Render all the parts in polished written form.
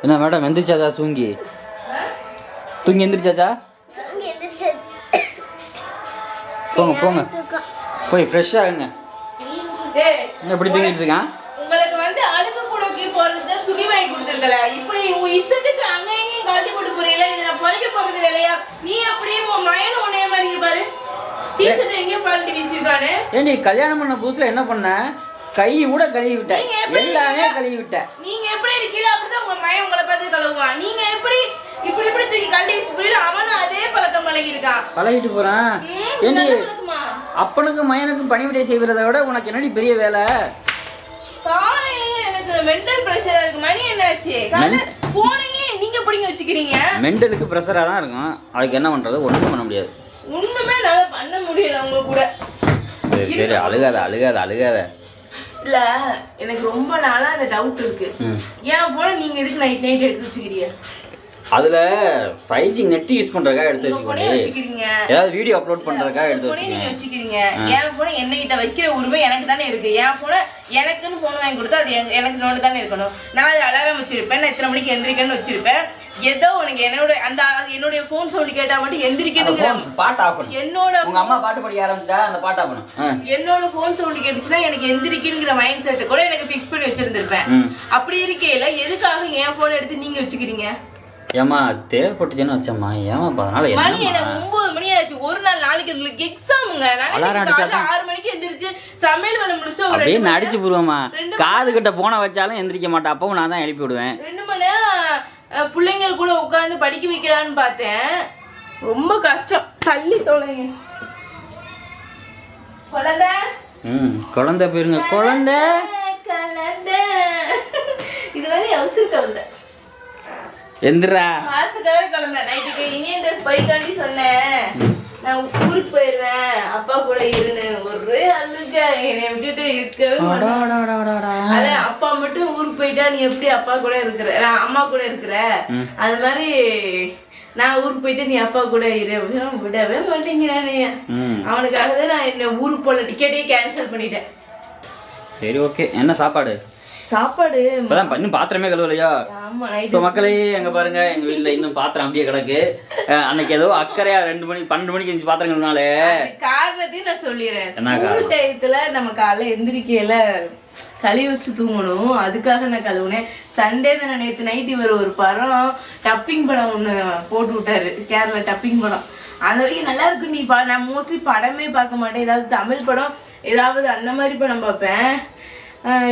என்ன மேடம் எந்திரிச்சாச்சா? தூங்கி எந்திரிச்சாச்சா? போங்க போங்க போய் ஃப்ரெஷ்ஷாக இருங்க. என்ன இப்படி தூங்கிட்டு இருக்கான்? உங்களுக்கு வந்து அழுக்கு குடுக்கி போறது துணி வாங்கி கொடுத்துருக்கல, இப்படி உன் இஷ்டத்துக்கு அங்க எங்கேயும் கழட்டி போட்டு போறீங்களா? இது நான் பொழைக்க போறது வேலையா? நீ அப்படியே உன் மயன் உன்னைய மாதிரி பாரு, டீஷர்ட் எங்கேயும் பால்ட்டி வீசிருக்கானு. ஏண்டி கல்யாணம் பண்ண புதுசுல என்ன பண்ண? கை கூட கழுவி விட்டேன், எல்லாமே கழுவி விட்டேன். நீங்க எப்படி இருக்கீங்களோ அப்படிதான் உங்க மயன் உங்களை பார்த்து கழுவுவான். நீங்க எப்படி இப்படி இப்படி தூக்கி கழட்டி வச்சு புரியல, அவனும் அதே பழக்கம் பழகிருக்கான். பழகிட்டு போறான். ஏண்டி அப்பனுக்கும் மயனுக்கும் பணிவிடை செய்வதை விட உனக்கு என்னடி பெரிய வேலை? காலையில எனக்கு மென்டல் பிரஷரா இருக்கு. மணி என்னாச்சு? போனையே நீங்க பிடிங்க வச்சுக்கிறீங்க. மென்டலுக்கு பிரஷரா தான் இருக்கும், அதுக்கு என்ன பண்றது? ஒண்ணும் பண்ண முடியாது. ஒண்ணுமே நல்லா பண்ண முடியல உங்க கூட. சரி சரி, அழுகாத. இல்ல, எனக்கு ரொம்ப நாளா அந்த டவுட் இருக்கு. ஏன் போன நீங்க எதுக்கு நைட் எடுத்து வச்சுக்கிறீங்க? அதுல 5G நெட் யூஸ் பண்றதுக்காக எடுத்து வச்சுக்கிறீங்க. ஏதாவது வீடியோ அப்லோட் பண்றதுக்காக எடுத்து வச்சுக்கிறீங்க. என் போன என்னகிட்ட வைக்கிற உரிமை எனக்கு தானே இருக்கு. என் போன எனக்குன்னு போன் வாங்கி கொடுத்தா அது எனக்கு நோண்டு தானே இருக்கணும். நான் அலாரம் வச்சிருப்பேன், நான் இத்தனை மணிக்கு எந்திரிக்கன்னு வச்சிருப்பேன். ஏதோ உனக்கு என்னுடைய போன் சொல்லி கேட்டா மட்டும் எந்திரிக்கணுங்கிற பாட்டு ஆஃப் பண்ணு. உங்க அம்மா பாட்டு படிக்க ஆரம்பிச்சா அந்த பாட்டு ஆஃப் பண்ணு. என்னோட போன் சொல்லி கேட்டுச்சுன்னா எனக்கு எந்திரிக்கணுங்கிற மைண்ட் செட் கூட எனக்கு ஃபிக்ஸ் பண்ணி வச்சிருந்திருப்பேன். அப்படி இருக்கையில எதுக்காக என் போன் எடுத்து நீங்க வச்சுக்கிறீங்க? ஏமா தேவைப்பட்டுச்சுன்னு வச்சம்மா. ஏமா அதனால மணி எனக்கு 9 மணி ஆச்சு. ஒரு நாள் நாளைக்கு இதுல எக்ஸாமுங்க. நான் 6 மணிக்கு எந்திரிச்சு சமையல் வேலை முடிச்சு அப்படியே நடிச்சு போடுவேமா. காது கிட்ட போன வச்சாலும் எந்திரிக்க மாட்டேன், அப்பவும் நான் தான் எழுப்பி விடுவேன். 2 மணி நேரம் பிள்ளைங்க கூட உட்காந்து படிக்க வைக்கலான்னு பார்த்தேன். ரொம்ப கஷ்டம். தள்ளி தொலைங்க குழந்தை. குழந்தை பேருங்க குழந்தை. இது வந்து அவசர குழந்தை. எந்திரா மாசக்கார குழந்தை. நைட்டுக்கு இனியன் ட்ரெஸ் பைக்காண்டி சொன்னேன், நான் ஊருக்கு போயிடுவேன், அப்பா கூட இருன்னு. ஒரு அழுக என்னை விட்டுட்டு இருக்கவே மாட்டேன். அதான் அப்பா மட்டும் ஊருக்கு போயிட்டா நீ எப்படி அப்பா கூட இருக்கிற, அம்மா கூட இருக்கிற, அது மாதிரி நான் ஊருக்கு போயிட்டு நீ அப்பா கூட இரு. விடவே மாட்டேங்கிறானே. அவனுக்காக தான் நான் என்ன ஊருக்கு போல டிக்கெட்டே கேன்சல் பண்ணிட்டேன். சரி ஓகே. என்ன சாப்பாடு? இப்பதான் இன்னும் பாத்திரமே கழுவலையா? ஸோ மக்களே எங்க பாருங்க, எங்க வீட்டுல இன்னும் பாத்திரம் அப்படியே கிடக்கு. அன்னைக்கு ஏதோ அக்கறையா 2 மணி 12 மணிக்கு எழுந்து பாத்திரம் கழுவினாலே காரணத்தையும் நான் சொல்லிடுறேன். ஸ்கூல் டயத்துல நம்ம காலைல எந்திரிக்கையில கழுவி வச்சு தூங்கணும், அதுக்காக நான் கழுவுனேன். சண்டே தானே, நேற்று நைட் இவர் ஒரு படம் டப்பிங் படம் ஒன்று போட்டு விட்டாரு, கேரளா டப்பிங் படம். அந்த வரைக்கும் நல்லா இருக்கு. நீ நான் மோஸ்ட்லி படமே பார்க்க மாட்டேன், ஏதாவது தமிழ் படம் ஏதாவது அந்த மாதிரி படம் பார்ப்பேன்.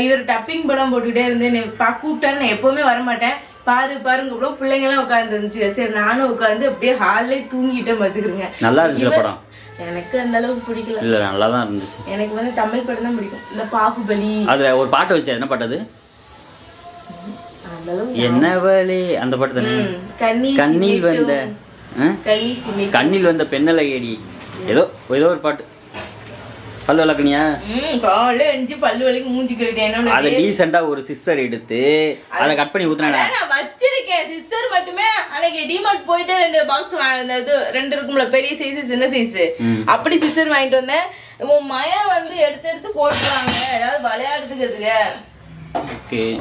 இவர் டப்பிங் படம் போட்டுக்கிட்டே இருந்தேன். கூப்பிட்டாரு, நான் எப்போவுமே வரமாட்டேன். பாருங்க கூட பிள்ளைங்களாம் உட்காந்துருந்துச்சு. சரி நானும் உட்காந்து அப்படியே ஹால்லே தூங்கிட்டேன். பார்த்துக்கிறேங்க. நல்லா இருந்துச்சு படம். எனக்கு அந்த அளவுக்கு பிடிக்கல. இல்ல நல்லா தான் இருந்துச்சு. எனக்கு வந்து தமிழ் படம் தான் பிடிக்கும். இந்த பாகுபலி அதுல ஒரு பாட்டு வச்சா, என்ன பாட்டு அது? என்னவளே அந்த பாட்டு தானே. கண்ணில் வந்த பெண்ணழகேடி ஏதோ ஒரு பாட்டு. பல்லு விளக்குனியா? காலைல எஞ்சி பல்லு விளக்கி மூஞ்சி கழிட்டேன். அதை டீசெண்டா ஒரு சிஸ்டர் எடுத்து அதை கட் பண்ணி ஊத்துனா நான் வச்சிருக்கேன். சிஸ்டர் மட்டுமே அன்னைக்கு டிமார்ட் போயிட்டு 2 பாக்ஸ் வாங்கினது, 2 இருக்கும்ல, பெரிய சைஸ் சின்ன சைஸ், அப்படி சிஸ்டர் வாங்கிட்டு வந்தேன். உன் மயம் வந்து எடுத்து போட்டுருவாங்க ஏதாவது விளையாடுறதுக்கு.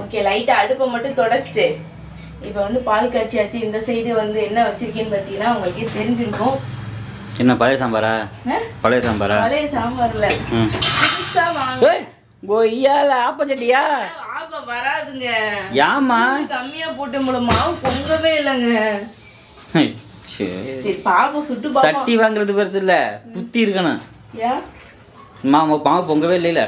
ஓகே லைட்டா அடுப்பை மட்டும் தொடச்சிட்டு இப்போ வந்து பால் காய்ச்சியாச்சு. இந்த சைடு வந்து என்ன வச்சிருக்கேன்னு பார்த்தீங்கன்னா உங்களுக்கு தெரிஞ்சிருக்கும். என்ன பழைய சாம்பாரா? பழைய சாம்பார்ல கொய்யால ஆப்பச்சட்டியா? ஆப்ப வராதுங்க. யாமா கம்மியா போட்டு மாவு பொங்கவே இல்லைங்க. சரி பாப்போம், சுட்டு பாப்போம். சட்டி வாங்குறது பெருசு இல்ல, புத்தி இருக்கணும். ஏன் மாவு பொங்கவே இல்லைல?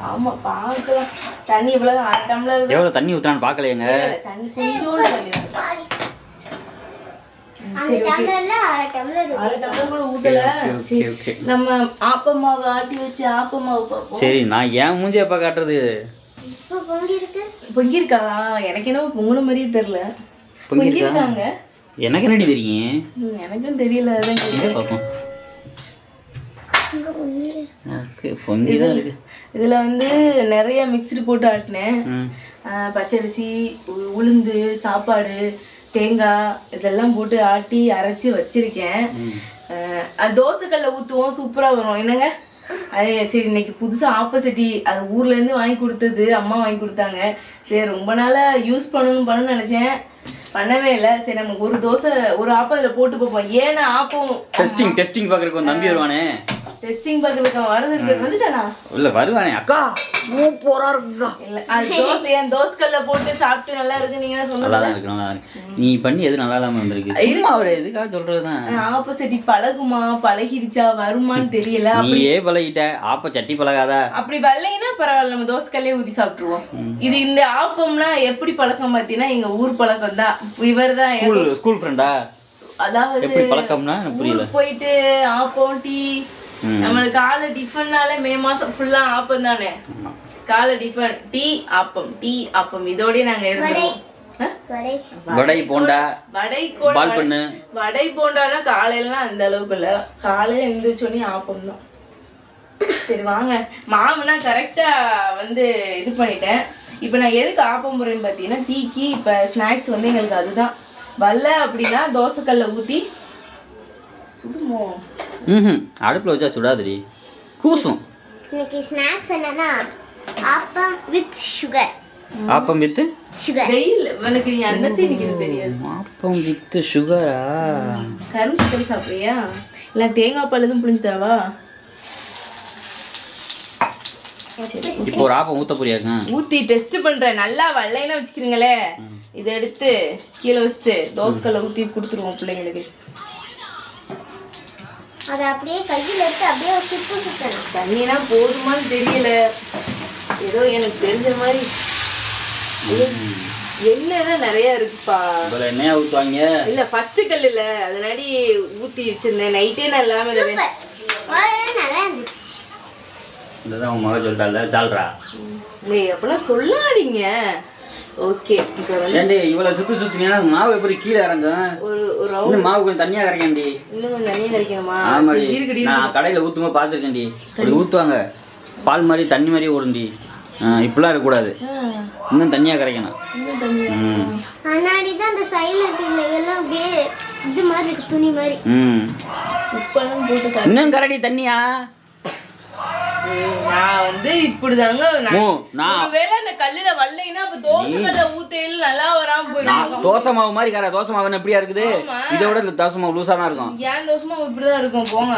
ஆமா பாக்கலாம். தண்ணி இவ்வளவு 1/2 டம்ளர். எவ்வளவு தண்ணி ஊத்துறான்னு பாக்கலையேங்க. தண்ணி கொஞ்சோண்டு தண்ணி. நம்ம ஆப்பமாவு ஆட்டி வச்சு ஆப்பமாவு பார்ப்போம். சரி நான் ஏன் மூஞ்சி எப்ப காட்டுறது? பொங்கிருக்கா? எனக்கு என்ன பொங்குன மாதிரியே தெரியல. பொங்கிருக்காங்க. எனக்கு என்னடி தெரியும்? எனக்கும் தெரியல. அதான் பார்ப்போம். பொங்கிதான் இருக்கு. இதுல வந்து நிறைய மிக்ஸ்டு போட்டு ஆட்டினேன். பச்சரிசி, உளுந்து, சாப்பாடு, தேங்காய் இதெல்லாம் போட்டு ஆட்டி அரைச்சி வச்சிருக்கேன். தோசைக்கல்ல ஊற்றுவோம், சூப்பராக வரும். என்னங்க அது சரி இன்னைக்கு புதுசாக ஆப்போசிட்டி அது ஊர்லேருந்து வாங்கி கொடுத்தது, அம்மா வாங்கி கொடுத்தாங்க. சரி ரொம்ப நாளாக யூஸ் பண்ணணும்னு நினச்சேன், பண்ணவே இல்லை. சரி நமக்கு ஒரு தோசை ஒரு ஆப்பம் அதில் போட்டு பார்ப்போம். ஏன்னா ஆப்பம் டெஸ்டிங் பார்க்குறதுக்கு ஒரு நம்பி வருவானே. டெஸ்டிங் பார்க்குறதுக்கு வரதுக்கு வந்துட்டானா? இல்லை வருவானே. அக்கா சூப்பராக இருக்குக்கா. இல்லை அது தோசை என் தோசைக்கல்ல போட்டு சாப்பிட்டு நல்லா இருக்கு நீங்கள் சொன்னது. நல்லா தான் இருக்கு, நல்லா இருக்கு. நீ பண்ணி எது நல்லா இல்லாமல் வந்திருக்கு. சும்மா அவர் எதுக்காக சொல்கிறது தான். ஆப்போசிட்டி பழகுமா பழகிடுச்சா வருமான்னு தெரியல. அப்படியே பழகிட்ட. ஆப்ப சட்டி பழகாதா? அப்படி வரலைன்னா பரவாயில்ல, நம்ம தோசைக்கல்லே ஊற்றி சாப்பிட்ருவோம். இது இந்த ஆப்பம்னா எப்படி பழக்கம் பார்த்தீங்கன்னா எங்கள் ஊர் பழக்கம் தான். இவர் தான் ஸ்கூல் ஃப்ரெண்டா? அதாவது எப்படி பழக்கம்னா எனக்கு புரியல. போயிட்டு ஆப்பம் டீ, நம்மளுக்கு காலை டிஃபன்னாலே மே மாசம் ஃபுல்லா ஆப்பம் தானே. காலை டிஃபன் டீ ஆப்பம் இதோடய நாங்க இருந்தோம். வடை போண்டா பால் பண்ணு. வடை போண்டானா காலையிலாம் அந்த அளவுக்கு இல்ல, காலையில எழுந்திரிச்சோடனே ஆப்பம் தான். சரி வாங்க, மாவுனா கரெக்டா வந்து இது பண்ணிட்டேன். இப்போ நான் எதுக்கு ஆப்பம் போறேன்னு பார்த்தீங்கன்னா டீக்கு இப்போ ஸ்நாக்ஸ் வந்து எங்களுக்கு அதுதான். வரல அப்படின்னா தோசைக்கல்ல ஊற்றி சுடுமோ. அடுப்பில் வச்சா சுடாதுடி, கூசும். இன்னைக்கு ஸ்நாக்ஸ் என்னன்னா appam with sugar. Appam with sugar. வெயில் எனக்கு அந்த சீன் தெரியாது. ஆப்பம் வித் சுகரா? கரும்பு சக்கரை சாப்பிட்றியா இல்லை தேங்காய் பால் எதுவும் புளிஞ்சு தரவா? இப்போ ஒரு ஆப்பம் ஊற்ற போறியாங்க? ஊற்றி டெஸ்ட் பண்ணுறேன். நல்லா வெள்ளைன்னு வச்சுக்கிறீங்களே, இதை எடுத்து கீழே வச்சுட்டு தோசைக்கல்ல ஊற்றி கொடுத்துருவோம் பிள்ளைங்களுக்கு. அதை அப்படியே கையில் எடுத்து அப்படியே சுற்றணும். தண்ணினா போதுமான்னு தெரியல, ஏதோ எனக்கு தெரிஞ்ச மாதிரி எண்ணெய் தான் நிறைய இருக்குப்பா. எண்ணெயா ஊற்றுவாங்க? இல்லை ஃபர்ஸ்ட் கல்லில் அதனாடி ஊற்றி வச்சிருந்தேன். நைட்டே நான் இல்லாமல் நல்லா இருந்துச்சு. இதுதான் உன் மக சொல்லிட்டால சால்ரா. இல்லை அப்படிலாம் சொல்லாதீங்க. ஓகே இப்போ ஏண்டி இவ்வளோ சுற்றினா மாவு எப்படி கீழே இறங்கும்? ஒரு மாவு கொஞ்சம் தண்ணியாக கரைக்கண்டி. இன்னும் கொஞ்சம் தண்ணியாக கரைக்கணுமா? ஆமாடி, நான் கடையில் ஊற்றும்போது பார்த்துருக்கேன்டி. அப்படி ஊற்றுவாங்க, பால் மாதிரி தண்ணி மாதிரியே ஓடுண்டி. இப்படிலாம் இருக்கக்கூடாது, இன்னும் தண்ணியாக கரைக்கணும். முன்னாடி தான் அந்த சைடில் எல்லாம் அப்படியே இது மாதிரி இருக்கு, துணி மாதிரி. உப்பெல்லாம் போட்டு இன்னும் கரடி தண்ணியா? நான் வந்து இப்படிதாங்க. ஒருவேளை அந்த கல்லுல வரலைன்னா அப்ப தோசை கல்ல ஊத்தையில நல்லா வராம போயிடும். தோசை மாவு மாதிரி கரை. தோசை மாவு எப்படியா இருக்குது? இதை விட தோசை மாவு லூசா தான் இருக்கும். ஏன் தோசை மாவு இப்படிதான் இருக்கும்? போங்க.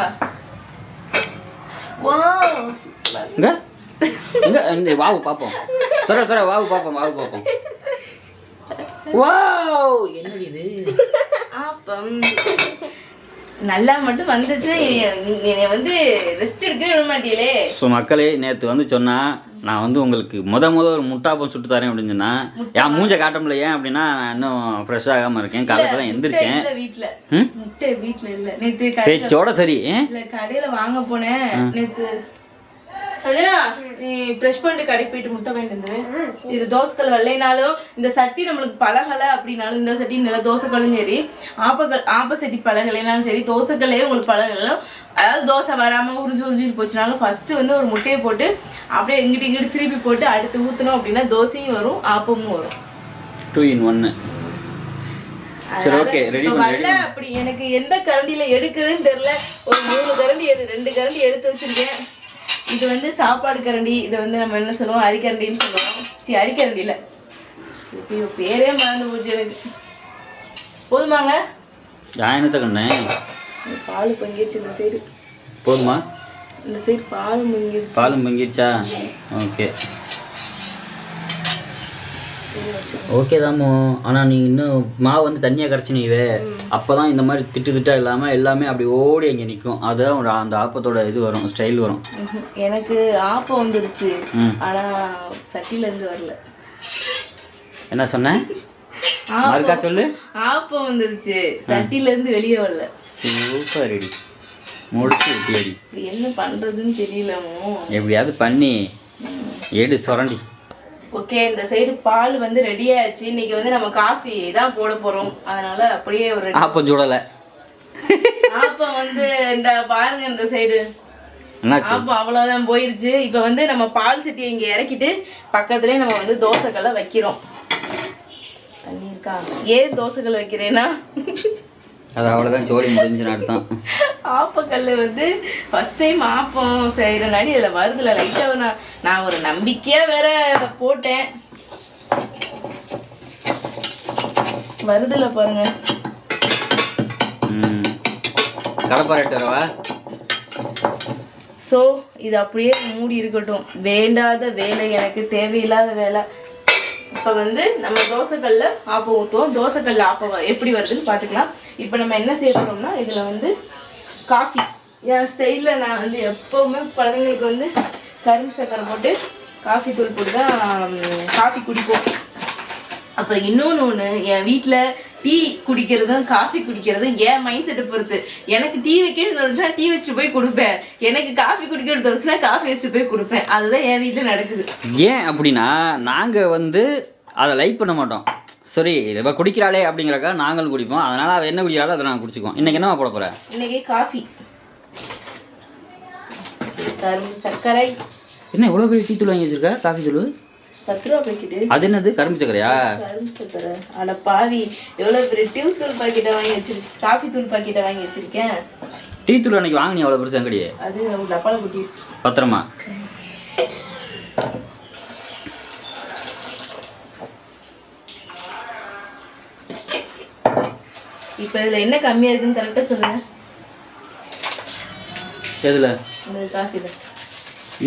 வாவு பாப்போம், தர வாவு பாப்போம், வாவு பாப்போம். வாவ், என்னடி இது? ஆப்பம் நல்லா மட்டும் வந்துச்சு. என்னை வந்து ரெஸ்ட் எடுக்கவே விட மாட்டீங்களே. ஸோ மக்களே, நேற்று வந்து சொன்னா நான் வந்து உங்களுக்கு முத ஒரு முட்டாப்பம் சுட்டு தரேன் அப்படின்னு சொன்னா என் மூஞ்ச காட்ட முடியல. ஏன் அப்படின்னா நான் இன்னும் ஃப்ரெஷ் ஆகாம இருக்கேன். காலையில தான் எந்திரிச்சேன். வீட்டுல முட்டை வீட்டுல இல்ல. நேற்று பேச்சோட சரி கடையில வாங்க போனேன். நேற்று சஜனா நீ ப்ரெஷ் பண்ணிட்டு கடைக்கு போயிட்டு முட்டை வாங்கிட்டு வந்துரு. இது தோசைக்கல் வரலைனாலும் இந்த சட்டி நம்மளுக்கு பழகலை அப்படின்னாலும் இந்த சட்டி நல்லா தோசைக்கல்லும் சரி, ஆப்ப சட்டி பழகலைனாலும் சரி, தோசைக்கல்லே உங்களுக்கு பழகலாம். அதாவது தோசை வராமல் உறிஞ்சு போச்சுனாலும் ஃபஸ்ட்டு வந்து ஒரு முட்டையை போட்டு அப்படியே இங்கிட்டு திருப்பி போட்டு அடுத்து ஊற்றணும் அப்படின்னா தோசையும் வரும் ஆப்பமும் வரும். 2 in 1. சரி ஓகே, ரெடி பண்ணல. அப்படி எனக்கு எந்த கரண்டியில் எடுக்குதுன்னு தெரியல. ஒரு 3 கரண்டி 2 கரண்டி எடுத்து வச்சிருக்கேன். இது வந்து சாப்பாடு கரண்டி, இதை வந்து நம்ம என்ன சொல்லுவோம் அரிக்கரண்டின்னு சொல்லுவோம். சரி அரிக்கரண்டியில் இப்போ பேரே மறந்து போச்சு எனக்கு. போதுமாங்க? என்னத்த கண்ணே பால் பொங்கிடுச்சு இந்த சைடு. போதுமா? இந்த சைடு பாலும் பொங்கிடுச்சு. பாலும் பொங்கிடுச்சா? ஓகே ஓகே தாமோ. ஆனால் நீ இன்னும் மாவு வந்து தண்ணியாக கரைச்சி நீவே, அப்போ தான் இந்த மாதிரி திட்டா இல்லாமல் எல்லாமே அப்படி ஓடி அங்கே நிற்கும். அதுதான் அந்த ஆப்பத்தோட இது வரும், ஸ்டைல் வரும். எனக்கு ஆப்பம் வந்துருச்சு, ஆனால் சட்டிலேருந்து வரல. என்ன சொன்னேன்? மறுக்கா சொல்லு. ஆப்பம் வந்துருச்சு, சட்டிலேருந்து வெளியே வரல. சூப்பர் ரெடி, முடிச்சு வெட்டி. என்ன பண்ணுறதுன்னு தெரியலமோ. எப்படியாவது பண்ணி எடு சுரண்டி. ஓகே, இந்த சைடு பால் வந்து ரெடி ஆயிடுச்சு. இன்னைக்கு வந்து நம்ம காஃபி தான் போட போறோம். அதனால அப்படியே ஒரு ஆப்பம் சுடலை. ஆப்பம் வந்து இந்த பாருங்க இந்த சைடு ஆப்பம் அவ்வளோதான் போயிருச்சு. இப்போ வந்து நம்ம பால் சட்டியை இங்கே இறக்கிட்டு பக்கத்துலேயே நம்ம வந்து தோசைக்கல்லை வைக்கிறோம். தண்ணி இருக்கா? ஏன் தோசைக்கல் வைக்கிறேன்னா அது அவ்வளோதான், ஜோடி முடிஞ்சுன்னு அர்த்தம். ஆப்பக்கல் வந்து ஃபர்ஸ்ட் டைம் ஆப்பம் செய்கிறனாடி இதில் வருதுல லைட்டாக நான் ஒரு நம்பிக்கையாக வேற போட்டேன். வருதுல பாருங்க. கடப்பாரட்டு வரவா. ஸோ இது அப்படியே மூடி இருக்கட்டும். வேண்டாத வேலை, எனக்கு தேவையில்லாத வேலை. இப்போ வந்து நம்ம தோசைக்கல்ல ஆப்பம் ஊற்றுவோம். தோசைக்கல்ல ஆப்பம் எப்படி வருதுன்னு பார்த்துக்கலாம். இப்போ நம்ம என்ன சேர்க்கணும்னா இதில் வந்து காஃபி. என் ஸ்டைலில் நான் வந்து எப்போவுமே குழந்தைங்களுக்கு வந்து கரும்பு சக்கரை போட்டு காஃபி தூள் போட்டு தான் காஃபி குடிப்போம். அப்புறம் இன்னொன்று என் வீட்டில் டீ குடிக்கிறதும் காஃபி குடிக்கிறதும் என் மைண்ட் செட்டை பொறுத்து. எனக்கு டீ வைக்கணும்னு தோணுச்சுன்னா டீ வச்சுட்டு போய் கொடுப்பேன். எனக்கு காஃபி குடிக்கணும்னு தோணுச்சுன்னா காஃபி வச்சுட்டு போய் கொடுப்பேன். அதுதான் என் வீட்டில் நடக்குது. ஏன் அப்படின்னா நாங்கள் வந்து அதை லைக் பண்ண மாட்டோம். சரி இப்போ குடிக்கிறாளே அப்படிங்கிறக்கா நாங்களும் குடிப்போம். அதனால் அவள் என்ன குடிக்கிறாளோ அதை நாங்கள் குடிச்சிக்குவோம். இன்றைக்கி என்னவா போட போகிறேன்? இன்றைக்கி காஃபி, கரும்பு சர்க்கரை. என்ன இவ்வளோ பெரிய டீ தூள் வாங்கி வச்சிருக்கா? காஃபி தூள் 10 ரூபா பாக்கெட்டு. அது என்னது? கரும்பு சக்கரையா? கரும்பு சக்கரை. அட பாவி, எவ்வளோ பெரிய டீ தூள் பாக்கெட்டை வாங்கி வச்சிருக்கேன். காஃபி தூள் பாக்கெட்டை வாங்கி வச்சிருக்கேன். டீ தூள் அன்னைக்கு வாங்கினீ அவ்வளோ பெருசு அங்கடி? அது நம்ம டப்பால குட்டி பத்திரமா. இப்போ இதில் என்ன கம்மியாக இருக்குன்னு கரெக்டாக சொல்லுங்க. எதில்? இந்த காஃபியில்.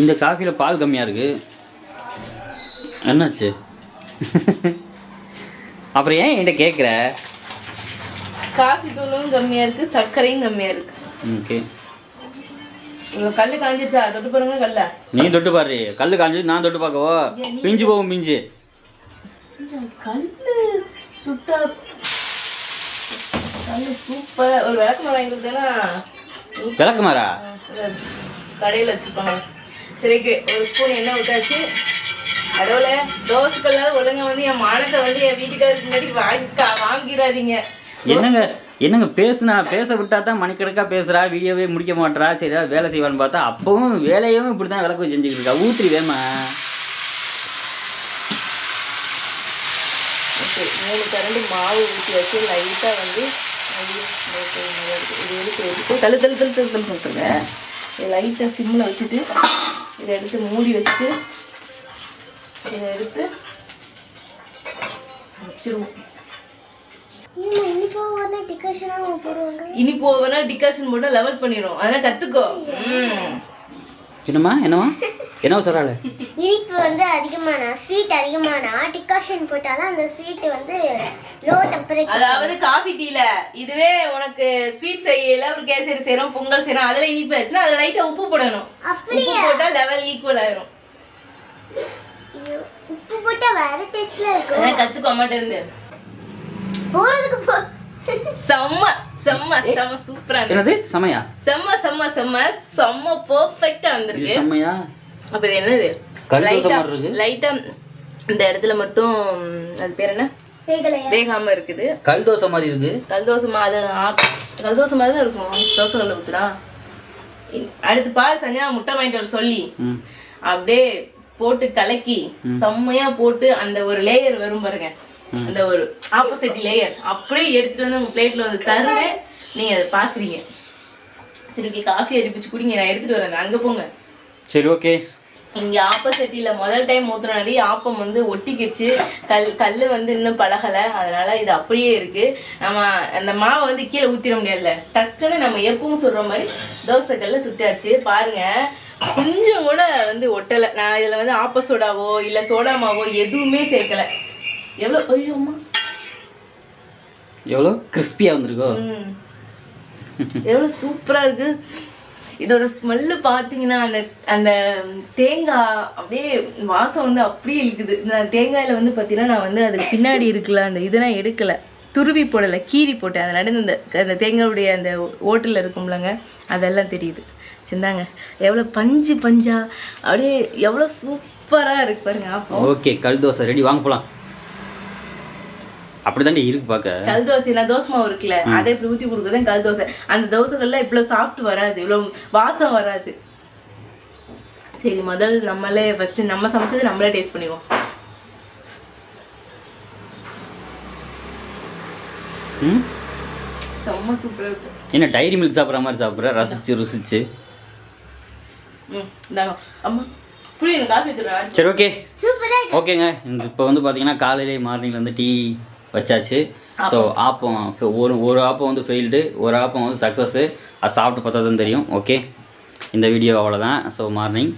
இந்த காஃபியில் பால் கம்மியாக இருக்குது. என்னாச்சு? அப்புறம் ஏன் என்கிட்ட கேட்குற? காஃபி தூளும் கம்மியாக இருக்குது, சர்க்கரையும் கம்மியாக இருக்குது. ஓகே. கல் காஞ்சிருச்சா? தொட்டு பாருங்க கல்ல. நீ தொட்டு பாரு. கல் காஞ்சி நான் தொட்டு பார்க்கவோ? பிஞ்சு போகும் பிஞ்சு. கல் துட்டா கல் சூப்பராக. ஒரு விளக்கு மரம் வாங்கிருந்தேன்னா. விளக்கு மரா? கடையில் வச்சுருப்பாங்க. சரிக்கு ஒரு ஸ்பூன் எண்ணெய் ஊற்றாச்சு. அதோட தோசைக்கல்லாத ஒழுங்க வந்து என் மானத்தை வந்து என் வீட்டுக்காரருக்கு முன்னாடி வாங்கிடாதீங்க. என்னங்க பேச விட்டா தான் மணிக்கணக்காக பேசுகிறா, வீடியோவே முடிக்க மாட்டேறா. சரி ஏதாவது வேலை செய்வான்னு பார்த்தா அப்பவும் வேலையும் இப்படி தான் விளக்கு செஞ்சுக்கிட்டு இருக்கா. ஊற்றி வேமா. ஓகே, 3 கரண்டி மாவு ஊற்றி வச்சு லைட்டாக வந்து இது எடுத்து தள்ளு சொல்லிட்டுருங்க. இதை லைட்டாக சிம்மில் வச்சுட்டு இதை எடுத்து மூடி வச்சுட்டு இதை எடுத்து வச்சிருவோம். இனிப்பு ஓவனா டிகாஷன் போட்டு லெவல் பண்ணிடும். அதெல்லாம் கற்றுக்கோ. என்னவா சொல்கிறாள்? இனிப்பு வந்து அதிகமானா, ஸ்வீட் அதிகமானா டிகாஷன் போட்டாதான் அந்த ஸ்வீட் வந்து லோ டெம்பரேச்சர். அதாவது காஃபி டீல இதுவே உனக்கு ஸ்வீட் செய்யல, ஒரு கேசரி செய்யறோம், பொங்கல் செய்யறோம், அதுல இனிப்பு ஆச்சுன்னா அதுல லைட்டா உப்பு போடணும். உப்பு போட்டா லெவல் ஈக்குவல் ஆயிரும். உப்பு போட்டா வேற டேஸ்ட்ல இருக்கும். கத்துக்கோ மாட்டே இருந்து போறதுக்கு செம்ம சூப்பரா என்னது? செமையா? செம்ம பெர்ஃபெக்ட்டா வந்திருக்கு. செமையா? அப்ப இது என்னது? லைட்டா இந்த இடத்துல மட்டும் அது பேர் என்ன வேகாம இருக்குது. கல் தோசை மாதிரி இருக்கு. கல் தோசை மாதிரி தான் இருக்கும். தோசை கல்ல ஊத்துறா. அடுத்து பால் சஞ்சனா முட்டை வாங்கிட்டு வர சொல்லி அப்படியே போட்டு கலக்கி செம்மையா போட்டு அந்த ஒரு லேயர் வரும் பாருங்க, அந்த ஒரு ஆப்போசிட் லேயர் அப்படியே எடுத்துட்டு வந்து உங்க பிளேட்ல வந்து தருவேன். நீங்க அதை பாக்குறீங்க. சரி ஓகே, காஃபி அடிப்பிச்சு குடிங்க, நான் எடுத்துட்டு வரேன். அங்க போங்க. சரி ஓகே. இங்க ஆப்போசிட்டில முதல் டைம் ஊத்துறனாடி ஆப்பம் வந்து ஒட்டிக்கிச்சு. கல் வந்து இன்னும் பழகலை. அதனால இது அப்படியே இருக்கு. நம்ம அந்த மாவை வந்து கீழே ஊத்திட முடியாதுல்ல. டக்குன்னு நம்ம எப்பவும் சொல்ற மாதிரி தோசை கல்ல சுட்டாச்சு. பாருங்க, கொஞ்சம் கூட வந்து ஒட்டலை. நான் இதுல வந்து ஆப்ப சோடாவோ இல்ல சோடா மாவோ எதுவுமே சேர்க்கல. எவ்வளோ கிறிஸ்பியா வந்திருக்கோ. எவ்வளோ சூப்பரா இருக்கு. இதோட ஸ்மெல்லு பார்த்தீங்கன்னா அந்த அந்த தேங்காய் அப்படியே வாசம் வந்து அப்படியே இழுக்குது. இந்த தேங்காயில் வந்து பார்த்தீங்கன்னா நான் வந்து அதுக்கு பின்னாடி இருக்குல்ல அந்த இதெல்லாம் எடுக்கலை, துருவி போடலை, கீரி போட்டேன். அது நடந்து அந்த தேங்காயுடைய அந்த ஓட்டில் இருக்கும்லங்க, அதெல்லாம் தெரியுது. சிந்தாங்க எவ்வளோ பஞ்சா அப்படியே எவ்வளோ சூப்பராக இருக்கு பாருங்க. அப்போ ஓகே, கல் தோசை ரெடி, வாங்க போகலாம். அப்படிதாண்டி இருக்கு பார்க்க. கல் தோசை நான் தோசை மாவு இருக்குல்ல, அதை இப்படி ஊற்றி கொடுக்குறேன் கல் தோசை. அந்த தோசைகள்லாம் இவ்வளோ சாஃப்ட் வராது, இவ்வளோ வாசம் வராது. சரி, நம்மளே ஃபர்ஸ்ட் நம்ம சமைச்சது நம்மளே டேஸ்ட் பண்ணிடுவோம். செம்ம சூப்பரா இருக்கு. என்ன டைரி மில்க் சாப்பிட்ற மாதிரி சாப்பிட்ற ரசிச்சு ருசிச்சு. இந்தாங்க அம்மா புளி காஃபி தருவா. சரி ஓகே சூப்பரா ஓகேங்க. இப்போ வந்து பார்த்தீங்கன்னா காலையிலே மார்னிங்கில் வந்து டீ வச்சாச்சு. ஸோ ஆப்பம் ஒரு ஆப்பம் வந்து ஃபெயில்டு, ஒரு ஆப்பம் வந்து சக்ஸஸ்ஸு. அது சாப்பிட்டு பார்த்தா தான் தெரியும். ஓகே, இந்த வீடியோ அவ்வளோதான். ஸோ மார்னிங்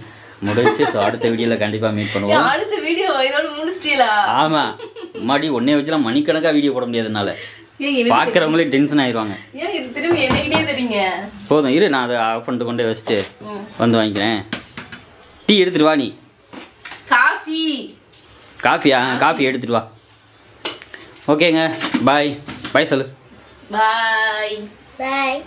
முடிச்சு. ஸோ அடுத்த வீடியோவில் கண்டிப்பாக மீட் பண்ணுவோம். அடுத்த வீடியோ இதோட முடிச்சிட்டீங்களா? ஆமாம், மறுபடியும் ஒன்றே வச்சுலாம் மணிக்கணக்காக வீடியோ போட முடியாதுனால பார்க்குறவங்களே டென்ஷன் ஆயிடுவாங்க. ஏன் இது திரும்பி என்னைக்கிட்டே தெரியுங்க? போதும் இரு, நான் அதை ஆஃப் பண்ணிட்டு கொண்டே வச்சுட்டு வந்து வாங்கிக்கிறேன். டீ எடுத்துட்டு வா. நீ காஃபியா? காஃபி எடுத்துட்டு வா. ஓகேங்க, பாய் பாய் சொல்லு. பாய் பாய்.